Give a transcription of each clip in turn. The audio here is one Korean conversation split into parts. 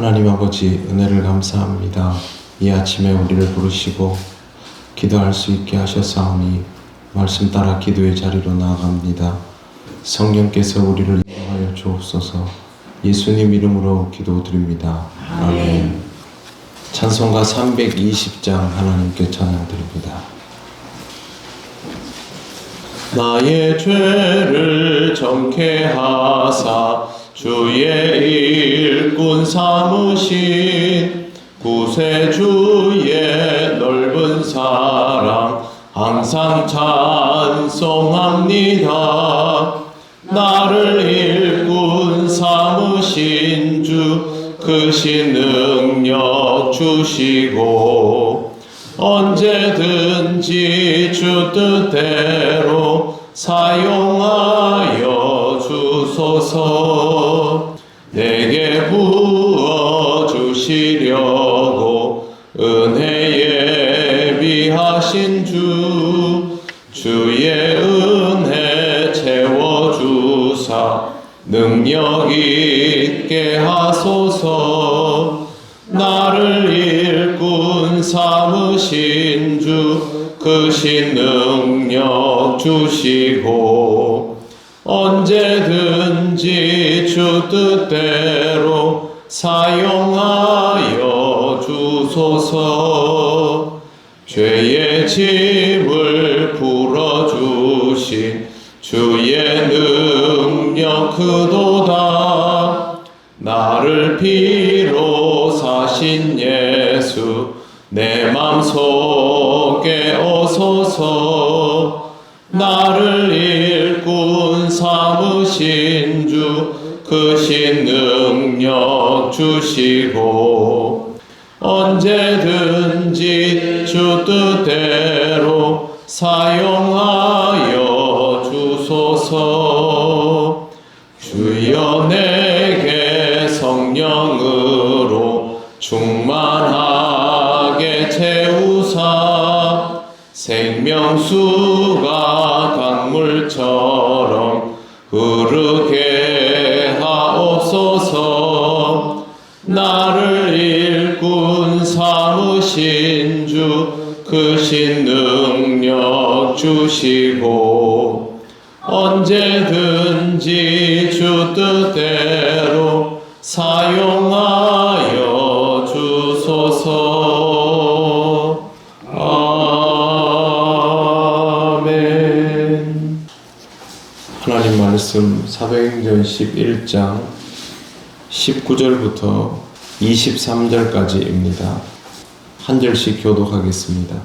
하나님 아버지, 은혜를 감사합니다. 이 아침에 우리를 부르시고 기도할 수 있게 하셨사오니 말씀 따라 기도의 자리로 나아갑니다. 성령께서 우리를 인도하여 주옵소서. 예수님 이름으로 기도드립니다. 아멘. 찬송가 320장 하나님께 찬양드립니다. 나의 죄를 정케 하사 주의 일꾼 삼으신 구세주의 넓은 사랑 항상 찬송합니다. 나를 일꾼 삼으신 주 크신 능력 주시고 언제든지 주 뜻대로 사용하여 주소서. 내게 부어주시려고 은혜 예비하신 주의 은혜 채워주사 능력 있게 하소서. 나를 일꾼 삼으신 주 크신 능력 주시고 언제든지 주 뜻대로 사용하여 주소서. 죄의 짐을 풀어주신 주의 능력 크도다. 나를 피로 사신 예수 내 맘속에 오소서. 나를 일꾼 삼으신 주 크신 능력 주시고 언제든지 주 뜻대로 사용하여 주소서. 주여 내게 성령으로 충만하게 채우사 생명수가 강물처럼 흐르게 하옵소서. 나를 일꾼 삼으신 주 크신 능력 주시고 언제든지 주 뜻대로 사용하여 주소서. 아멘. 하나님 말씀 사도행전 11장 19절부터 23절까지입니다. 한 절씩 교독하겠습니다.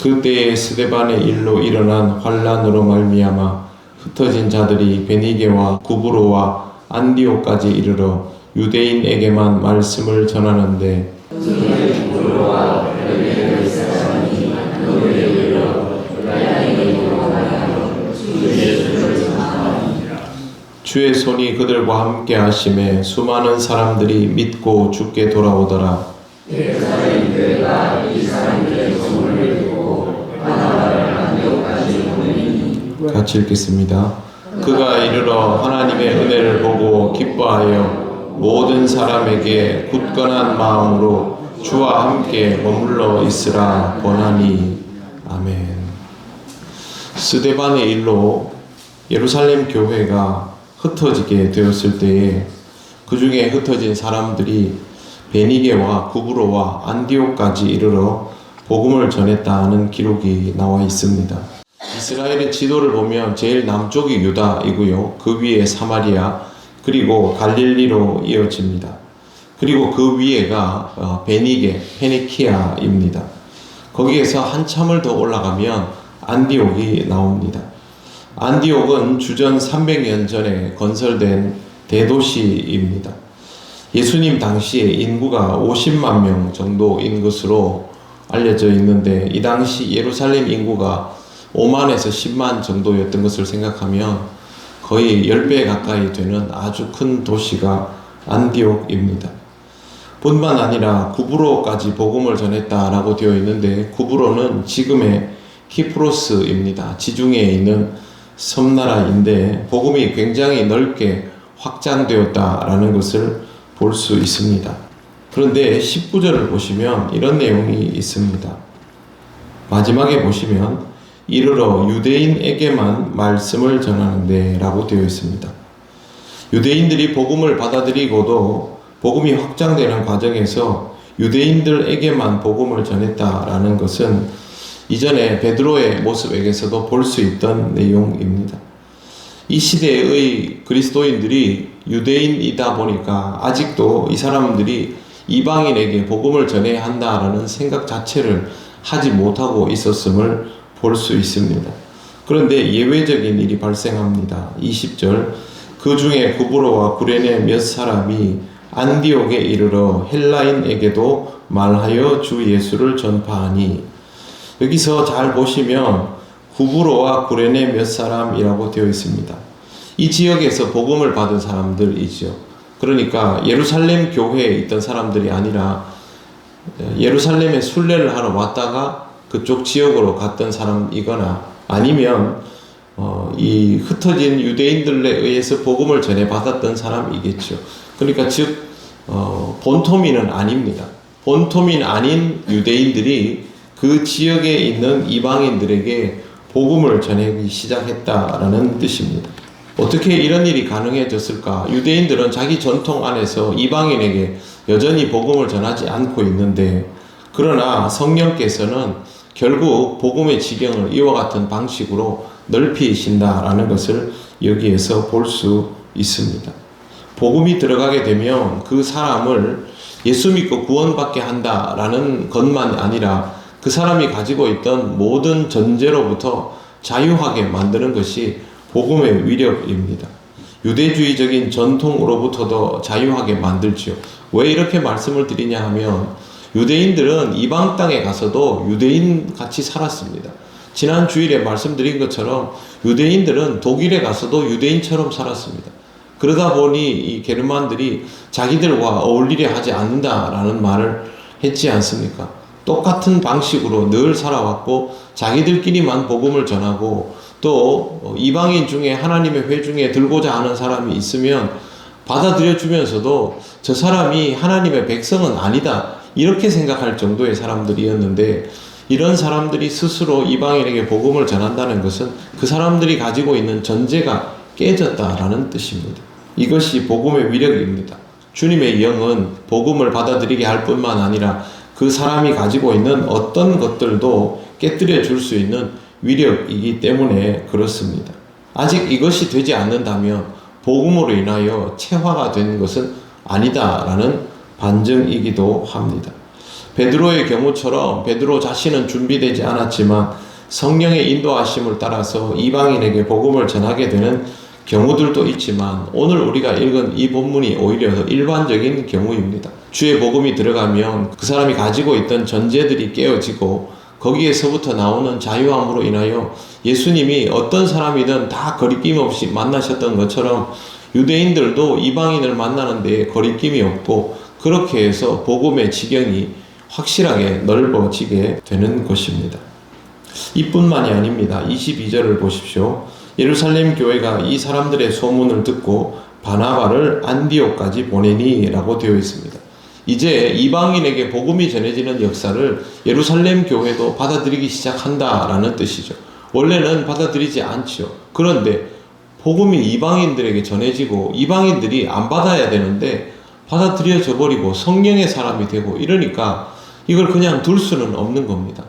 그때에 스데반의 일로 일어난 환란으로 말미암아 흩어진 자들이 베니게와 구브로와 안디옥까지 이르러 유대인에게만 말씀을 전하는데 주의 손이 그들과 함께 하심에 수많은 사람들이 믿고 주께 돌아오더라. 같이 읽겠습니다. 그가 이르러 하나님의 은혜를 보고 기뻐하여 모든 사람에게 굳건한 마음으로 주와 함께 머물러 있으라 권하니. 아멘. 스데반의 일로 예루살렘 교회가 흩어지게 되었을 때에 그 중에 흩어진 사람들이 베니게와 구브로와 안디옥까지 이르러 복음을 전했다는 기록이 나와 있습니다. 이스라엘의 지도를 보면 제일 남쪽이 유다이고요. 그 위에 사마리아 그리고 갈릴리로 이어집니다. 그리고 그 위에가 베니게, 페니키아입니다. 거기에서 한참을 더 올라가면 안디옥이 나옵니다. 안디옥은 주전 300년 전에 건설된 대도시입니다. 예수님 당시에 인구가 50만 명 정도인 것으로 알려져 있는데 이 당시 예루살렘 인구가 5만에서 10만 정도였던 것을 생각하면 거의 10배 가까이 되는 아주 큰 도시가 안디옥입니다. 뿐만 아니라 구브로까지 복음을 전했다라고 되어 있는데 구브로는 지금의 키프로스입니다. 지중해에 있는 섬나라인데 복음이 굉장히 넓게 확장되었다라는 것을 볼 수 있습니다. 그런데 19절을 보시면 이런 내용이 있습니다. 마지막에 보시면 이르러 유대인에게만 말씀을 전하는데 라고 되어 있습니다. 유대인들이 복음을 받아들이고도 복음이 확장되는 과정에서 유대인들에게만 복음을 전했다라는 것은 이전에 베드로의 모습에게서도 볼 수 있던 내용입니다. 이 시대의 그리스도인들이 유대인이다 보니까 아직도 이 사람들이 이방인에게 복음을 전해야 한다라는 생각 자체를 하지 못하고 있었음을 볼 수 있습니다. 그런데 예외적인 일이 발생합니다. 20절 그 중에 구브로와 구레네 몇 사람이 안디옥에 이르러 헬라인에게도 말하여 주 예수를 전파하니, 여기서 잘 보시면 구브로와 구레네 몇 사람이라고 되어 있습니다. 이 지역에서 복음을 받은 사람들이죠. 그러니까 예루살렘 교회에 있던 사람들이 아니라 예루살렘에 순례를 하러 왔다가 그쪽 지역으로 갔던 사람이거나 아니면 이 흩어진 유대인들에 의해서 복음을 전해 받았던 사람이겠죠. 그러니까 즉 본토민은 아닙니다. 본토민 아닌 유대인들이 그 지역에 있는 이방인들에게 복음을 전하기 시작했다라는 뜻입니다. 어떻게 이런 일이 가능해졌을까? 유대인들은 자기 전통 안에서 이방인에게 여전히 복음을 전하지 않고 있는데, 그러나 성령께서는 결국 복음의 지경을 이와 같은 방식으로 넓히신다라는 것을 여기에서 볼 수 있습니다. 복음이 들어가게 되면 그 사람을 예수 믿고 구원받게 한다라는 것만 아니라 그 사람이 가지고 있던 모든 전제로부터 자유하게 만드는 것이 복음의 위력입니다. 유대주의적인 전통으로부터도 자유하게 만들지요. 왜 이렇게 말씀을 드리냐 하면 유대인들은 이방 땅에 가서도 유대인 같이 살았습니다. 지난 주일에 말씀드린 것처럼 유대인들은 독일에 가서도 유대인처럼 살았습니다. 그러다 보니 이 게르만들이 자기들과 어울리려 하지 않는다라는 말을 했지 않습니까? 똑같은 방식으로 늘 살아왔고 자기들끼리만 복음을 전하고 또 이방인 중에 하나님의 회중에 들고자 하는 사람이 있으면 받아들여 주면서도 저 사람이 하나님의 백성은 아니다 이렇게 생각할 정도의 사람들이었는데, 이런 사람들이 스스로 이방인에게 복음을 전한다는 것은 그 사람들이 가지고 있는 전제가 깨졌다라는 뜻입니다. 이것이 복음의 위력입니다. 주님의 영은 복음을 받아들이게 할 뿐만 아니라 그 사람이 가지고 있는 어떤 것들도 깨뜨려 줄 수 있는 위력이기 때문에 그렇습니다. 아직 이것이 되지 않는다면 복음으로 인하여 체화가 된 것은 아니다라는 반증이기도 합니다. 베드로의 경우처럼 베드로 자신은 준비되지 않았지만 성령의 인도하심을 따라서 이방인에게 복음을 전하게 되는 경우들도 있지만, 오늘 우리가 읽은 이 본문이 오히려 일반적인 경우입니다. 주의 복음이 들어가면 그 사람이 가지고 있던 전제들이 깨어지고 거기에서부터 나오는 자유함으로 인하여 예수님이 어떤 사람이든 다 거리낌 없이 만나셨던 것처럼 유대인들도 이방인을 만나는 데에 거리낌이 없고, 그렇게 해서 복음의 지경이 확실하게 넓어지게 되는 것입니다. 이뿐만이 아닙니다. 22절을 보십시오. 예루살렘 교회가 이 사람들의 소문을 듣고 바나바를 안디옥까지 보내니 라고 되어 있습니다. 이제 이방인에게 복음이 전해지는 역사를 예루살렘 교회도 받아들이기 시작한다라는 뜻이죠. 원래는 받아들이지 않죠. 그런데 복음이 이방인들에게 전해지고 이방인들이 안 받아야 되는데 받아들여져 버리고 성령의 사람이 되고 이러니까 이걸 그냥 둘 수는 없는 겁니다.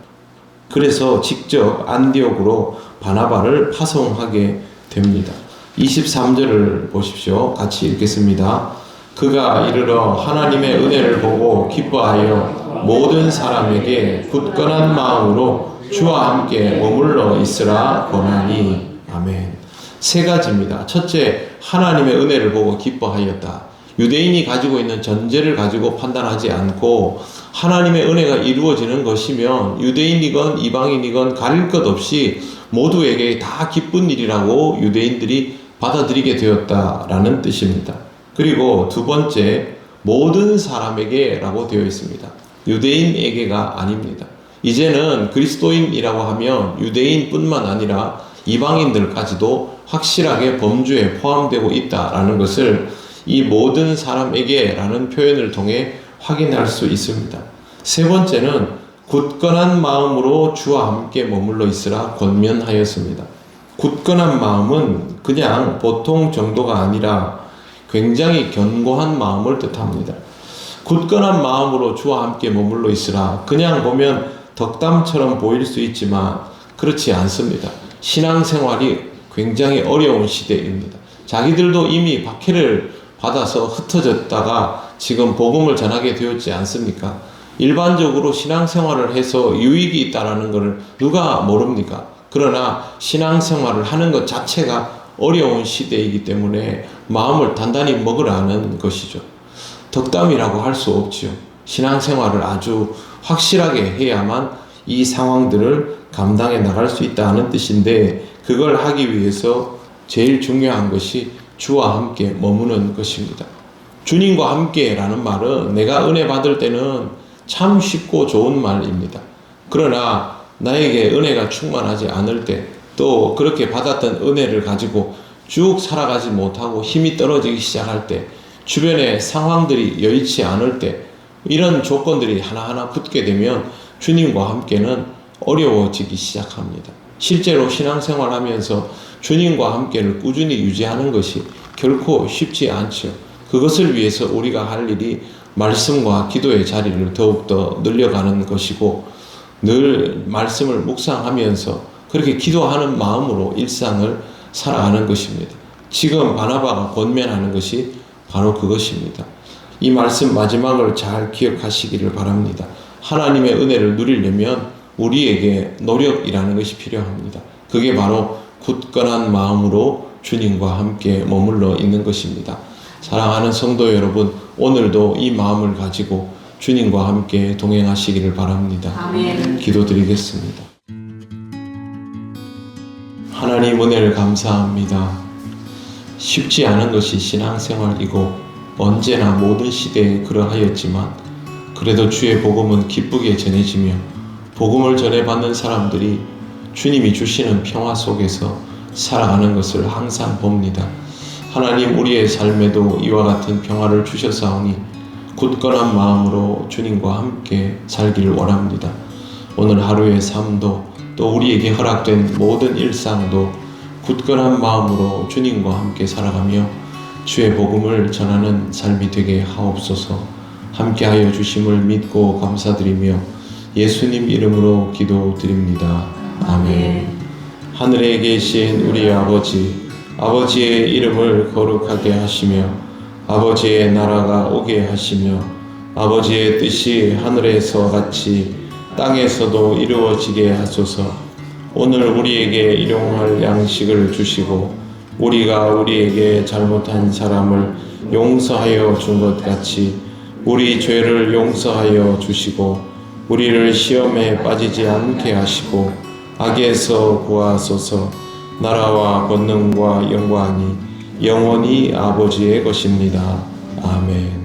그래서 직접 안디옥으로 바나바를 파송하게 됩니다. 23절을 보십시오. 같이 읽겠습니다. 그가 이르러 하나님의 은혜를 보고 기뻐하여 모든 사람에게 굳건한 마음으로 주와 함께 머물러 있으라 권하니. 아멘. 세 가지입니다. 첫째, 하나님의 은혜를 보고 기뻐하였다. 유대인이 가지고 있는 전제를 가지고 판단하지 않고 하나님의 은혜가 이루어지는 것이면 유대인이건 이방인이건 가릴 것 없이 모두에게 다 기쁜 일이라고 유대인들이 받아들이게 되었다라는 뜻입니다. 그리고 두 번째, 모든 사람에게 라고 되어 있습니다. 유대인에게가 아닙니다. 이제는 그리스도인이라고 하면 유대인뿐만 아니라 이방인들까지도 확실하게 범주에 포함되고 있다라는 것을 이 모든 사람에게 라는 표현을 통해 확인할 수 있습니다. 세 번째는 굳건한 마음으로 주와 함께 머물러 있으라 권면하였습니다. 굳건한 마음은 그냥 보통 정도가 아니라 굉장히 견고한 마음을 뜻합니다. 굳건한 마음으로 주와 함께 머물러 있으라, 그냥 보면 덕담처럼 보일 수 있지만 그렇지 않습니다. 신앙생활이 굉장히 어려운 시대입니다. 자기들도 이미 박해를 받아서 흩어졌다가 지금 복음을 전하게 되었지 않습니까? 일반적으로 신앙생활을 해서 유익이 있다는 것을 누가 모릅니까? 그러나 신앙생활을 하는 것 자체가 어려운 시대이기 때문에 마음을 단단히 먹으라는 것이죠. 덕담이라고 할 수 없지요. 신앙생활을 아주 확실하게 해야만 이 상황들을 감당해 나갈 수 있다는 뜻인데, 그걸 하기 위해서 제일 중요한 것이 주와 함께 머무는 것입니다. 주님과 함께라는 말은 내가 은혜 받을 때는 참 쉽고 좋은 말입니다. 그러나 나에게 은혜가 충만하지 않을 때, 또 그렇게 받았던 은혜를 가지고 쭉 살아가지 못하고 힘이 떨어지기 시작할 때, 주변의 상황들이 여의치 않을 때, 이런 조건들이 하나하나 붙게 되면 주님과 함께는 어려워지기 시작합니다. 실제로 신앙생활 하면서 주님과 함께를 꾸준히 유지하는 것이 결코 쉽지 않죠. 그것을 위해서 우리가 할 일이 말씀과 기도의 자리를 더욱더 늘려가는 것이고, 늘 말씀을 묵상하면서 그렇게 기도하는 마음으로 일상을 살아가는 것입니다. 지금 바나바가 권면하는 것이 바로 그것입니다. 이 말씀 마지막을 잘 기억하시기를 바랍니다. 하나님의 은혜를 누리려면 우리에게 노력이라는 것이 필요합니다. 그게 바로 굳건한 마음으로 주님과 함께 머물러 있는 것입니다. 사랑하는 성도 여러분, 오늘도 이 마음을 가지고 주님과 함께 동행하시기를 바랍니다. 아멘. 기도드리겠습니다. 하나님 은혜를 감사합니다. 쉽지 않은 것이 신앙생활이고 언제나 모든 시대에 그러하였지만, 그래도 주의 복음은 기쁘게 전해지며 복음을 전해받는 사람들이 주님이 주시는 평화 속에서 살아가는 것을 항상 봅니다. 하나님, 우리의 삶에도 이와 같은 평화를 주셨사오니 굳건한 마음으로 주님과 함께 살기를 원합니다. 오늘 하루의 삶도 또 우리에게 허락된 모든 일상도 굳건한 마음으로 주님과 함께 살아가며 주의 복음을 전하는 삶이 되게 하옵소서. 함께하여 주심을 믿고 감사드리며 예수님 이름으로 기도드립니다. 아멘. 하늘에 계신 우리 아버지, 아버지의 이름을 거룩하게 하시며 아버지의 나라가 오게 하시며 아버지의 뜻이 하늘에서 같이 땅에서도 이루어지게 하소서. 오늘 우리에게 일용할 양식을 주시고 우리가 우리에게 잘못한 사람을 용서하여 준 것 같이 우리 죄를 용서하여 주시고 우리를 시험에 빠지지 않게 하시고 악에서 구하소서. 나라와 권능과 영광이 영원히 아버지의 것입니다. 아멘.